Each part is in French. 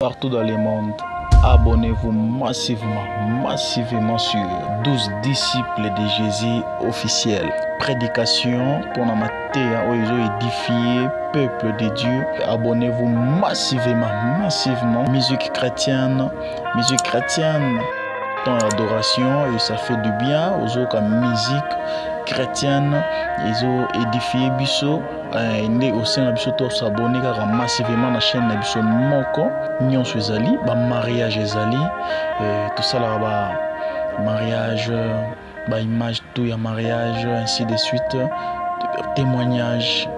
partout dans le monde. Abonnez-vous massivement sur 12 disciples de Jésus officiels. Prédication pour la matière où ils ont édifié peuple de Dieu. Abonnez-vous massivement. Musique chrétienne, dans l'adoration, et ça fait du bien aux autres musique chrétienne. Ils ont édifié Bisso. Et aussi na biso to s'abonner massivement na chaîne na biso moko nyonso ezali ba mariage ezali tout ça là ba mariage ba image tout ya mariage ainsi de suite témoignage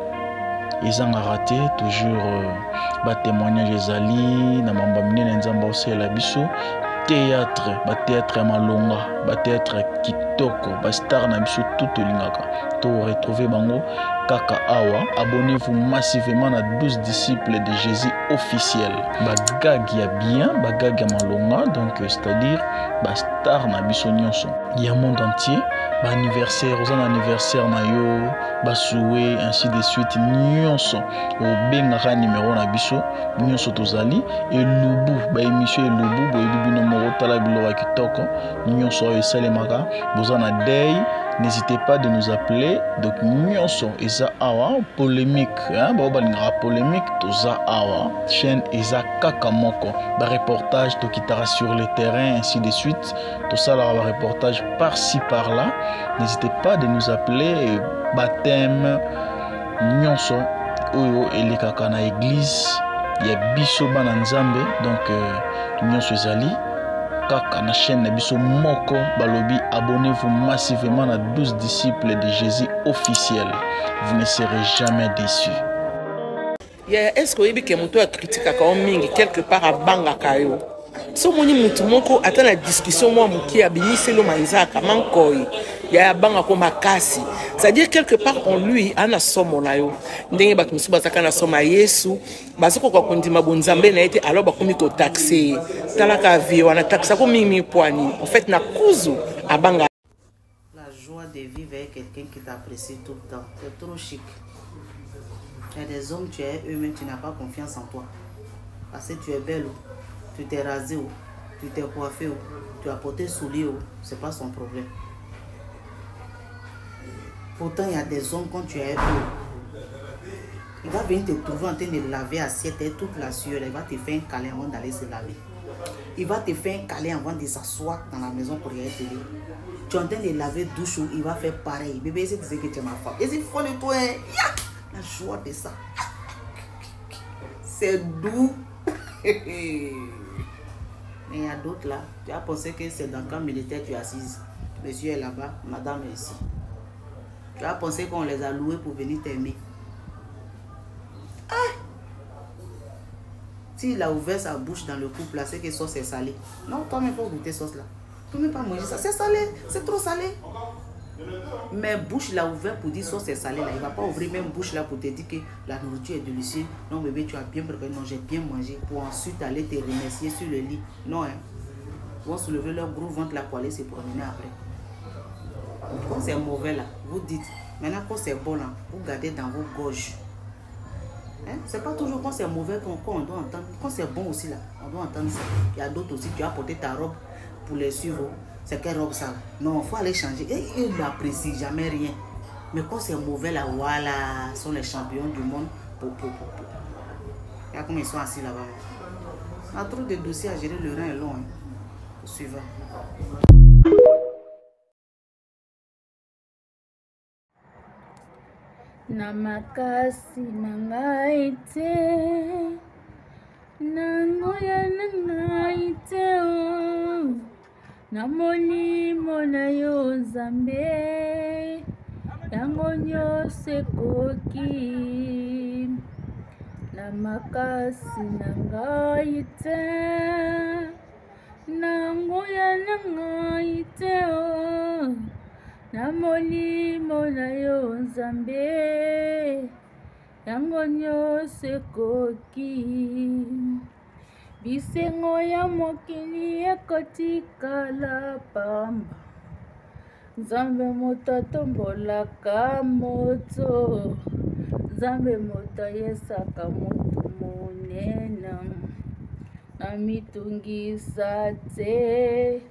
ils ont raté toujours ba témoignage ezali na mamba minene nzamba osela biso théâtre ya malonga ba théâtre kitoko ba star na biso tout olingaka to retrouver bango kaka awa. Abonnez-vous massivement à 12 disciples de Jésus officiels. Bagag ya bien, bagag ya malonga, donc c'est-à-dire ba star na biso nyonso ya monde entier, ba anniversaire, aux anniversaire na yo, ba souhait ainsi de suite nyonso o bengaka numéro na biso nyonso tozali et lubu ba émission et lubu bo bibino moko tala bilo kitoko nyonso e salemaka bozana day. N'hésitez pas de nous appeler. Donc, nyonso eza awa polémique, polémique toza awa chaîne eza kaka moko. Ba reportage to kitara sur le terrain ainsi de suite. Tout ça là ba reportage par-ci par-là. N'hésitez pas de nous appeler. Baptême nyonso oyo elekaka na église ya biso bana nzambe. Donc nyonso ezali kaka na chaîne na biso moko balobi. Abonnez-vous massivement à 12 disciples de Jésus officiels. Vous ne serez jamais déçus. Est-ce que vous avez une critique quelque part à Bangakayo? Si vous avez une discussion, qui a béni le manzaka, mankoi, il y a banga comme makasi. C'est-à-dire quelque part en lui, ana somo na yo. Ndenge ba kimisi basaka na soma Yesu, basoko kwa kondima bonzambe na été alors ba komi ko taxer. Talaka vie wana taxa ko mimi poani. En fait na kuzu abanga. La joie de vivre avec quelqu'un qui t'apprécie tout le temps, c'est trop chic. Il y a des hommes, tu es eux-mêmes, tu n'as pas confiance en toi. Parce que tu es belle, tu t'es rasé, tu t'es coiffé, tu as porté souliers, c'est pas son problème. Pourtant, il y a des hommes, quand tu es eux, il va venir te trouver en train de laver assiette et toute la sueur, il va te faire un câlin avant d'aller se laver. Il va te faire un câlin avant de s'asseoir dans la maison pour regarder télé. Tu es en train de laver douche, il va faire pareil. Bébé, c'est que tu es ma femme. Et c'est folle de toi, la joie de ça. C'est doux. Mais il y a d'autres là, tu as pensé que c'est dans le camp militaire tu es assise. Monsieur est là-bas, madame est ici. Tu as pensé qu'on les a loués pour venir t'aimer. Ah! S'il a ouvert sa bouche dans le couple là, c'est que sauce est salée. Non, toi-même, il faut goûter sauce là. Tu ne peux pas manger ça, c'est salé, c'est trop salé. Mais bouche l'a ouvert pour dire sauce est salée là. Il ne va pas ouvrir même bouche là pour te dire que la nourriture est délicieuse. Non bébé, tu as bien préparé, non j'ai bien mangé. Pour ensuite aller te remercier sur le lit. Non hein. Ils vont soulever leur gros ventre là pour aller se promener après. Quand c'est mauvais là, vous dites. Maintenant quand c'est bon là, vous gardez dans vos gorges. Hein? C'est pas toujours quand c'est mauvais qu'on doit entendre. Quand c'est bon aussi là, on doit entendre ça. Il y a d'autres aussi, tu as porté ta robe pour les suivre. C'est quelle robe ça? Non, il faut aller changer. Et ils n'apprécient jamais rien. Mais quand c'est mauvais là, voilà, ils sont les champions du monde. Regarde comment ils sont assis là-bas. On a trop de dossiers à gérer, le rein est long. Hein. Suivant. Namakasi nangaite nangoya nangaite namoni mona yo Nzambe yango nyonso ekoki namakasi nangaite nangoya nangaite namoni mona yo Nzambe yango nyonso ekoki bisengo ya mokili ekotikala pamba Nzambe moto atombolaka moto Nzambe moto ayesaka moto monena namitungisa te.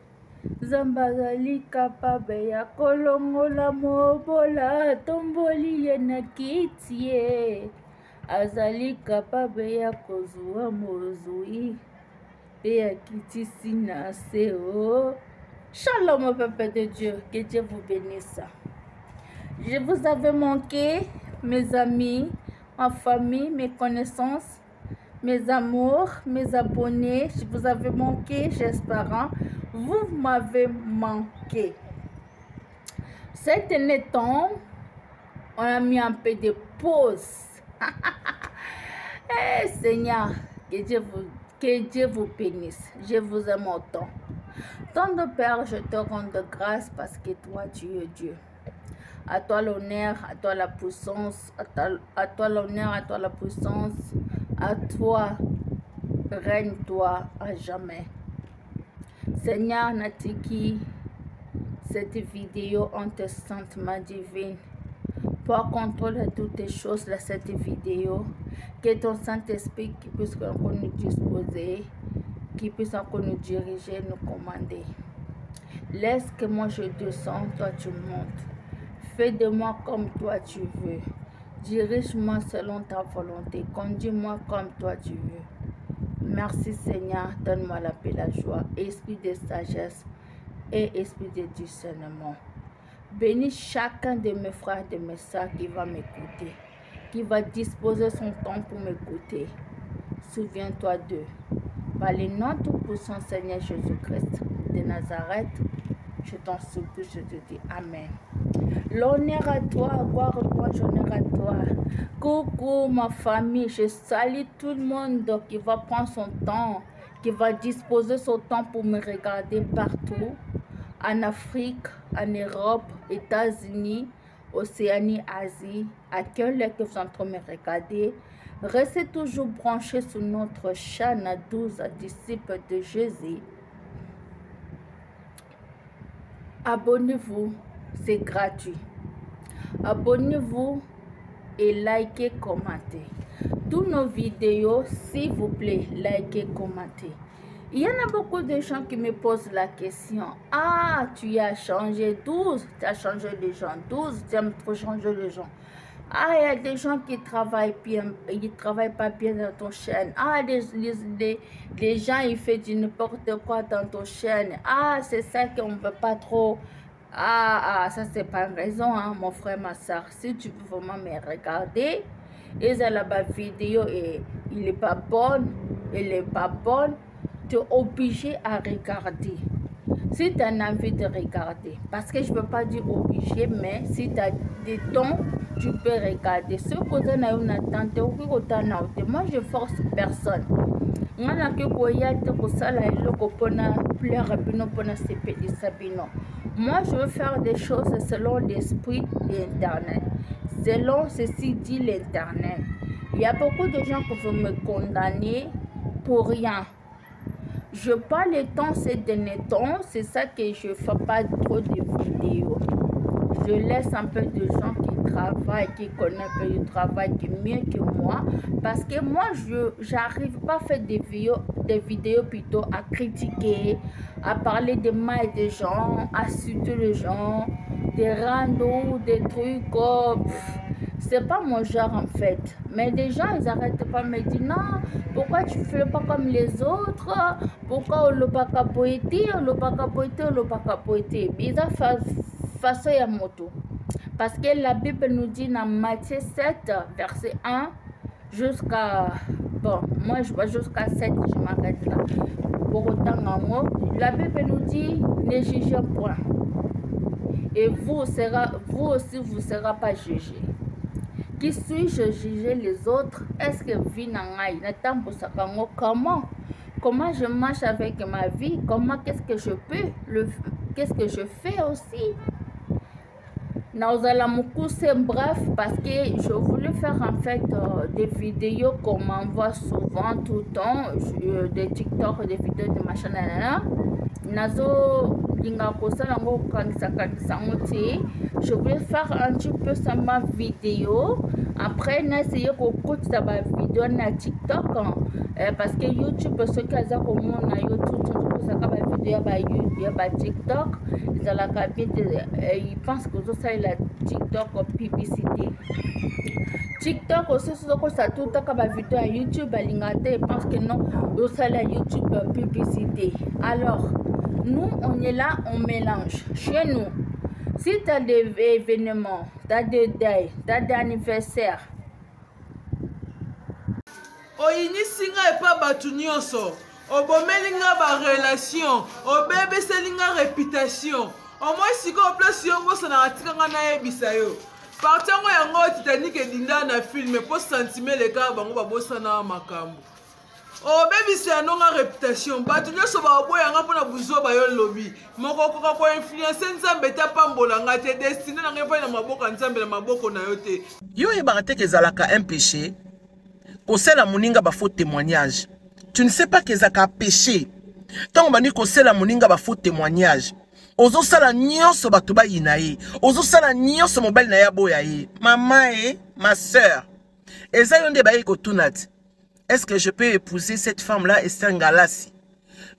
Nzambe azali capable ya kolongola mobola tomboli ye na kiti ye. Azali capable ya kozwa mozwi pe ya kitisi na se o. Shalom au peuple de Dieu, que Dieu vous bénisse. Je vous avais manqué, mes amis, ma famille, mes connaissances, mes amours, mes abonnés. Je vous avais manqué, j'espère. Vous m'avez manqué. Cet temps, on a mis un peu de pause. Eh, Seigneur, que Dieu vous bénisse. Je vous aime autant. Tant de Père, je te rends de grâce parce que toi, tu es Dieu. À toi l'honneur, à toi la puissance, à toi l'honneur, à toi la puissance, à toi, règne-toi à jamais. Seigneur, Natiki, cette vidéo en te sentiment divine. Pour contrôler toutes les choses de cette vidéo, que ton Saint-Esprit qui puisse encore nous disposer, qui puisse encore nous diriger, nous commander. Laisse que moi je descends, toi tu montes. Fais de moi comme toi tu veux. Dirige-moi selon ta volonté. Conduis-moi comme toi tu veux. Merci Seigneur, donne-moi la paix, la joie, esprit de sagesse et esprit de discernement. Bénis chacun de mes frères et de mes sœurs qui va m'écouter, qui va disposer son temps pour m'écouter. Souviens-toi d'eux. Par le nom tout-puissant Seigneur Jésus-Christ de Nazareth, je t'en supplie, je te dis Amen. L'honneur à toi, gloire à toi, honneur à toi. Coucou ma famille, je salue tout le monde qui va prendre son temps, qui va disposer son temps pour me regarder partout. En Afrique, en Europe, États-Unis, Océanie, Asie, à quel est que vous êtes en train de me regarder. Restez toujours branchés sur notre chaîne à 12 disciples de Jésus. Abonnez-vous, c'est gratuit. Abonnez-vous et likez, commentez. Toutes nos vidéos, s'il vous plaît, likez, commentez. Il y en a beaucoup de gens qui me posent la question. Ah, tu as changé 12, tu as changé les gens 12, tu aimes trop changer les gens. Ah, il y a des gens qui travaillent bien, ils travaillent pas bien dans ton chaîne. Ah, les gens, ils font du n'importe quoi dans ton chaîne. Ah, c'est ça qu'on ne veut pas trop. Ah, ça c'est pas une raison, hein, mon frère, ma soeur. Si tu veux vraiment me regarder, et la vidéo et il n'est pas bonne, elle n'est pas bonne, tu es obligé à regarder. Si tu as envie de regarder, parce que je ne veux pas dire obligé, mais si tu as des temps, tu peux regarder. Ce côté n'a une attente, moi je force personne. Moi je veux faire des choses selon l'esprit d'Internet, selon ceci dit l'Internet. Il y a beaucoup de gens qui veulent me condamner pour rien. Je parle le temps ces derniers temps, c'est ça que je ne fais pas trop de vidéos. Je laisse un peu de gens qui travaillent, qui connaissent un peu du travail, qui est mieux que moi. Parce que moi, je n'arrive pas à faire des vidéos plutôt à critiquer, à parler de mal des gens, à insulter les gens, des randos, des trucs. C'est pas mon genre en fait. Mais des gens, ils n'arrêtent pas de me dire non, pourquoi tu ne fais pas comme les autres? Pourquoi on ne pas capoter, on ne pas capoter, on ne pas capoter? Ils ont façon à moto. Parce que la Bible nous dit dans Matthieu 7, verset 1 jusqu'à... Bon, moi je vois jusqu'à 7, je m'arrête là. Pour autant, la Bible nous dit ne jugez point. Et vous aussi, vous ne serez pas jugé. Qui suis-je juger les autres? Est-ce que vie n'engaille? Comment je marche avec ma vie? Comment, qu'est-ce que je peux? Qu'est-ce que je fais aussi? C'est bref, parce que je voulais faire en fait des vidéos qu'on m'envoie souvent tout le temps, des TikTok, des vidéos de machin. Je voulais faire un petit peu ça ma vidéo Après, on a essayé qu'on coûte sa vidéo na TikTok parce que YouTube, ce qui a comme on a YouTube, ça va vidéo à TikTok, ils pensent que ça c'est la TikTok publicité. TikTok aussi, ça tout à vidéo à YouTube, ils pensent que non, c'est la YouTube publicité. Alors, nous, on est là, on mélange. Chez nous, si tu as des événements, tu as des deuils, tu as des anniversaires. Oyinisinga epa batu nyonso, obomelinga ba relation, obebeselinga réputation. Au moins siko place yongo sana atikanga na yebisa yo. Partango yango Titanic edinda na film po sentiment le ka bango babosana makambo. Obebisa nonga réputation, batu nyonso ba oboyanga pona buzo ba yo lobby. Moko koka ko influence nzambe ta pambola nga te destiné na ngefa na maboko nzambe na maboko na yo te. Yo yebanga te kezalaka un péché. Kosela moninga ba faux témoignage. Tu ne sais pas que ça a péché. Tant bani kosela moninga ba faux témoignage. Ozo sala nyonso bato ba yinaye. Ozo sala nyonso mobile na ya boya ye. Maman et ma sœur. Eza yonde ba yeko tunat. Est-ce que je peux épouser cette femme-là et Sengalasi?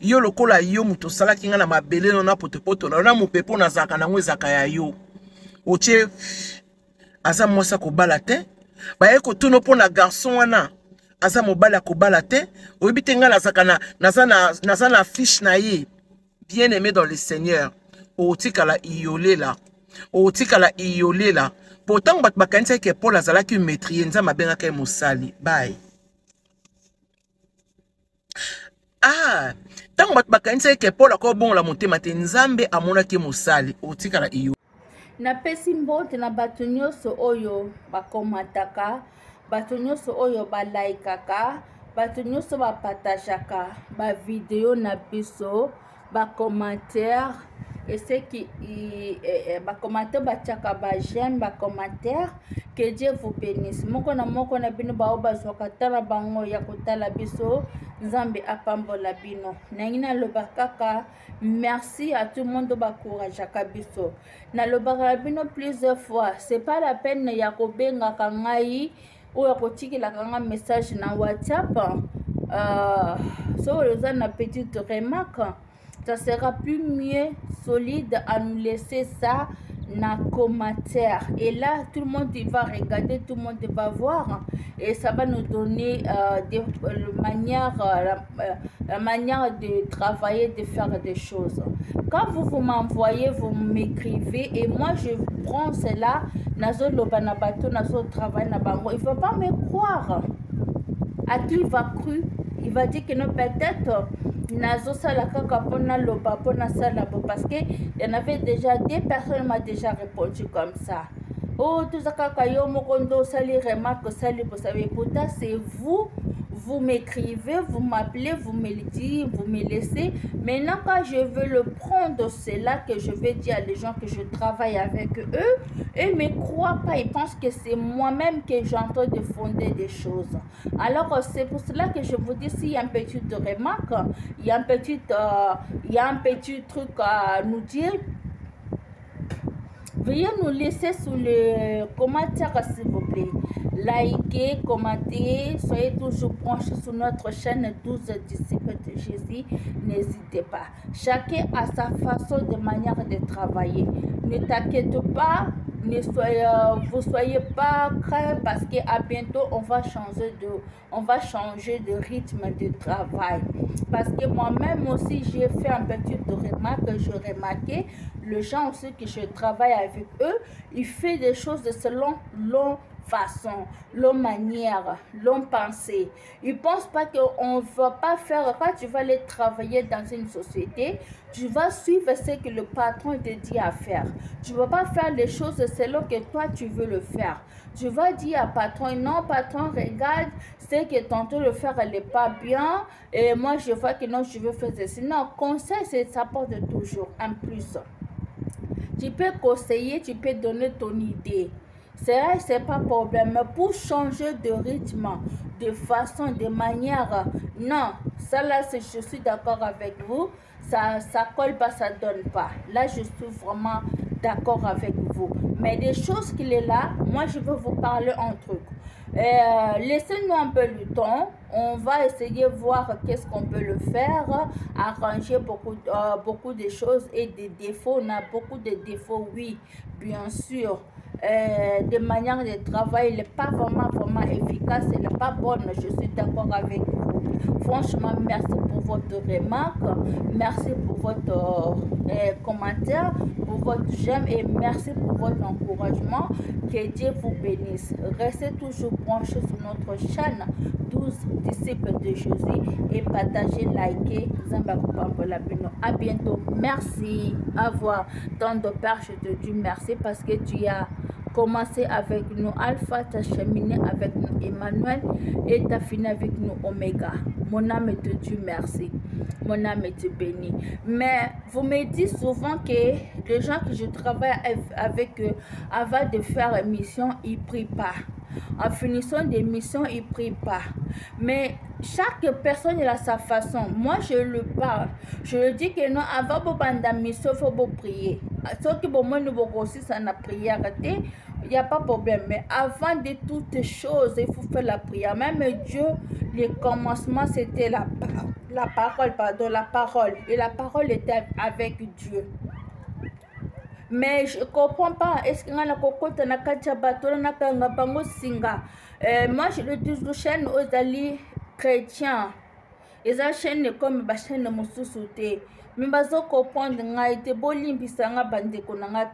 Yo lokola yo muto sala kinga na mabele na potopoto na mupepo na zaka na ngwezaka ya yo. Oche aza mwasa ko balate. Ba yeko tuno pona garçon wana. Aza mobala ko balate. Oyebite nga naza na fiche na ye. Bien aimé dans le Seigneur. Otikala iolela. Otikala iolela. Pourtant bat bakanisa ke Paul azalaki maîtrier nzamba bengaka mosali. Bye. Ah, tant bat bakanisa ke Paul ako bon la motema te nzambe amonaki mosali. Otikala iyo. Na pesi mbote na bato nyonso oyo bakomataka, bato nyonso oyo balaikaka, bato nyonso bapatajaka ba video na biso, ba commentaire, et ce qui ba commentaire batiaka ba j'aime, ba commentaire, que Dieu vous bénisse. Moko na bino ba bazwaka tala bango ya kotala biso, nzambe apambola bino. Nangina lobakaka, merci à tout le monde ba courage biso. Na lobaka bino plusieurs fois, c'est pas la peine ya kobenga kangai ou ya kotikila kanga message na WhatsApp. So les na petite remarque, ça sera plus mieux solide à nous laisser ça na commentaire. Et là, tout le monde va regarder, tout le monde va voir. Et ça va nous donner la manière de travailler, de faire des choses. Quand vous m'envoyez, vous m'écrivez, et moi je prends cela, nazo lobanabato, nazo travail na bango. Il ne faut pas me croire. À qui il va croire? Il va dire que non, peut-être nazo sala kaka pona loba pona sala parce que il y en avait déjà des personnes m'ont déjà répondu comme ça. Oh, tout ça kaka yo mokondo sali remarque sali vous savez pourtant c'est vous m'écrivez, vous m'appelez, vous me le dites, vous me laissez. Maintenant, quand je veux le prendre, c'est là que je vais dire à les gens que je travaille avec eux. Eux ne me croient pas, ils pensent que c'est moi-même que j'ai en train de fonder des choses. Alors, c'est pour cela que je vous dis, s'il y a une petite remarque, il y a un petit truc à nous dire, veuillez nous laisser sous le commentaire, s'il vous plaît. Likez, commentez, soyez toujours branchés sur notre chaîne 12 disciples de Jésus. N'hésitez pas. Chacun a sa façon de manière de travailler. Ne t'inquiète pas, vous soyez pas craints parce qu'à bientôt on va changer de rythme de travail. Parce que moi-même aussi j'ai fait un petit remarque, je remarquais les gens aussi que je travaille avec eux, ils font des choses selon leur façon, leur manière, leur pensée. Ils ne pensent pas qu'on ne va pas faire, quand tu vas aller travailler dans une société, tu vas suivre ce que le patron te dit à faire. Tu ne vas pas faire les choses selon que toi tu veux le faire. Tu vas dire à patron, non patron, regarde, ce que tu es en train de faire, elle n'est pas bien, et moi je vois que non, je veux faire ceci. Non, conseil, ça porte toujours un plus. Tu peux conseiller, tu peux donner ton idée. C'est vrai, c'est pas problème. Mais pour changer de rythme, de façon, de manière, non, ça là, je suis d'accord avec vous. Ça colle pas, ça donne pas. Là, je suis vraiment d'accord avec vous. Mais des choses qu'il est là, moi je veux vous parler un truc. Laissez-nous un peu le temps, on va essayer de voir qu'est-ce qu'on peut le faire, arranger beaucoup de choses et des défauts. On a beaucoup de défauts, oui, bien sûr. De manière de travail, il n'est pas vraiment efficace, il n'est pas bonne, je suis d'accord avec vous. Franchement, merci pour votre remarque, merci pour votre commentaire, pour votre j'aime et merci pour votre encouragement. Que Dieu vous bénisse. Restez toujours branchés sur notre chaîne 12 disciples de Jésus et partagez, likez. À bientôt. Merci. Au revoir. Tant de Père, je te dis merci parce que tu as commencé avec nous Alpha, tu as cheminé avec nous Emmanuel et tu as fini avec nous Oméga. Mon âme te dit merci. Mon âme te bénit. Mais vous me dites souvent que les gens que je travaille avec eux, avant de faire une mission, ils ne prient pas. En finissant des missions, ils ne prient pas. Mais chaque personne a sa façon. Moi, je le parle. Je le dis que non, avant de faire la mission, il faut prier. Sauf que moi, nous avons aussi la prière. Il n'y a pas de problème. Mais avant de toutes choses, il faut faire la prière. Même Dieu, le commencement, c'était la parole. Et la parole était avec Dieu. Mais je ne comprends pas. Est-ce qu'il y a un cocotte na kachabato na kangabango singa? Moi, je le dis aux chaînes aux alliés chrétiens. Les chaînes comme ma chaîne de Moussouté. Mais je comprends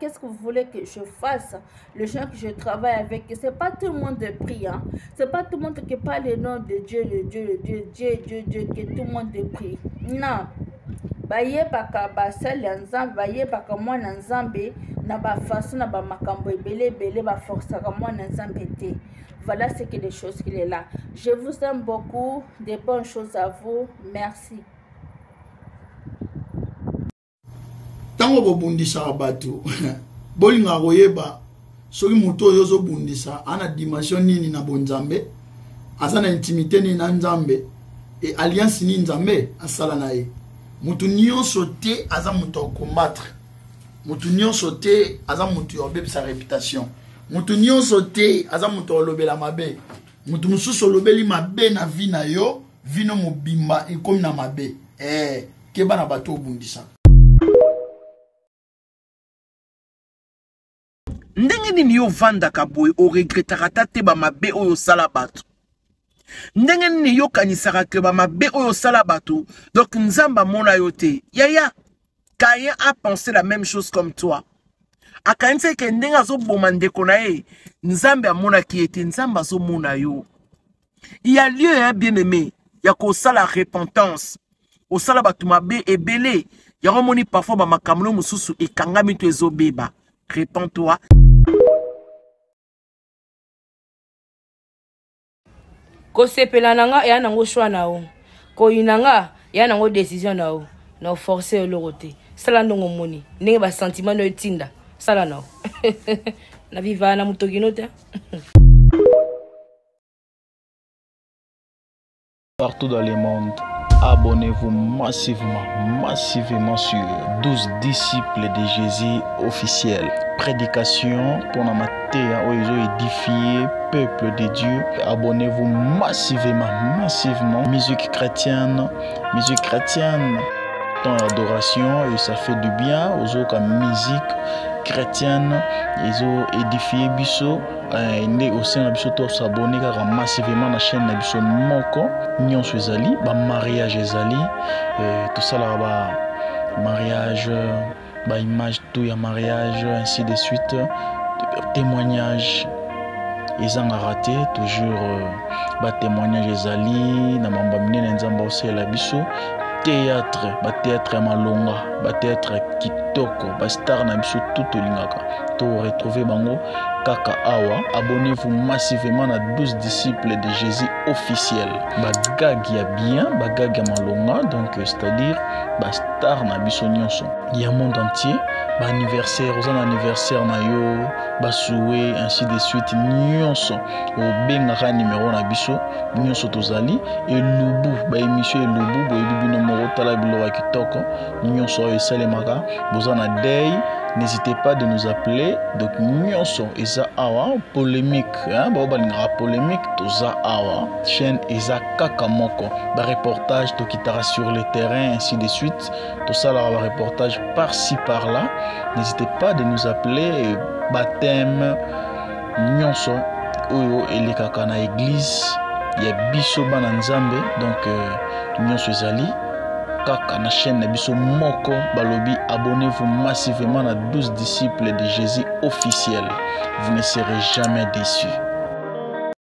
qu'est-ce que vous voulez que je fasse? Les gens que je travaille avec, ce n'est pas tout le monde prie. Hein? Ce n'est pas tout le monde qui parle le nom de Dieu, que tout le monde prie. Non. Baye baka basali nzambe baye baka mwana nzambe na ba façon na ba makambo ebele ba force ka mwana nzambe te. Voilà ce que les choses qu'il est là. Je vous aime beaucoup, de bonnes choses à vous. Merci. Tango bobundisa bato bolinga koyeba soki muto yozo bundisa ana dimension nini na bonzambe azana intimité ni na nzambe et alliance ni nzambe asala na ye. Mutu nyonso te aza mutu combattre. Mutu nyonso te aza mutu obeba sa réputation. Mutu nyonso te aza mutu olobela mabe. Mutu mususu olobeli mabe na vie na yo, vino mobimba ekomi na mabe. Keba na bato obundisa. Ndenge nini yo vanda kaboy o regretaka tate ba mabe oyo sala bato. Ndenge nini yo kanisaka ke ba mabe oyo sala bato. Donc nzamba mona yo te. Yaya, Caïn a pensé la même chose comme toi. A Caïn se ke ndenge azo bomande kona ye. Nzambe amona ki ete nzamba zo mona yo. Il y a lieu hein, bien aimé. Ya ko sala repentance. O sala bato mabe ebele. Ya romoni parfois ba makamlo mususu ekangami to ezobeba. Réponds-toi. Ko sepela nanga ya nango choix na o. Ko inanga ya nango décision na o. Na forcer le roté. Sala ndongo moni. Ndenge ba sentiment no tinda. Sala na o. Na viva na mutogino te. Partout dans le monde, abonnez-vous massivement sur 12 disciples de Jésus officiels. Prédication pour la matière où ils ont édifié peuple de Dieu. Abonnez-vous massivement. Musique chrétienne. Dans l'adoration et ça fait du bien aux autres musique chrétienne. Ils ont édifié Bisso. Né au sein de Bisso, to s'abonner car massivement la chaîne de Bisso Moko. Nyon Suezali, mariage Ezali, tout ça là-bas, mariage, image, tout y a mariage, ainsi de suite, témoignage. Ils ont raté toujours témoignage Ezali, na mamba mine nzamba aussi la Bisso. Théâtre malonga, théâtre kitoko, star na biso tout lingaka. To retrouver bango kaka awa. Abonnez-vous massivement à 12 disciples de Jésus officiels. Bagag ya bien, bagag ya malonga, donc c'est-à-dire star na biso nyonso. Il y a monde entier, anniversaire, aux anniversaire na yo, souhait, ainsi de suite nyonso. Au bengaka numéro na biso, nyonso tozali et lubu, émission et lubu, boyebi bino moko tala bilo wa kitoko, nyonso esalemaka, bozana day n'hésitez pas de nous appeler. Donc nyonso eza awa polémique hein balinga polémique toza awa chaîne eza kaka moko ba reportage to kitara sur le terrain ainsi de suite tout ça là ba reportage par-ci par-là. N'hésitez pas de nous appeler. Baptême nyonso oyo elekaka na église ya biso bana nzambe. Donc nyonso ezali kaka na chaîne na biso moko balobi abonnez-vous massivement à 12 disciples de Jésus officiels, vous ne serez jamais déçus.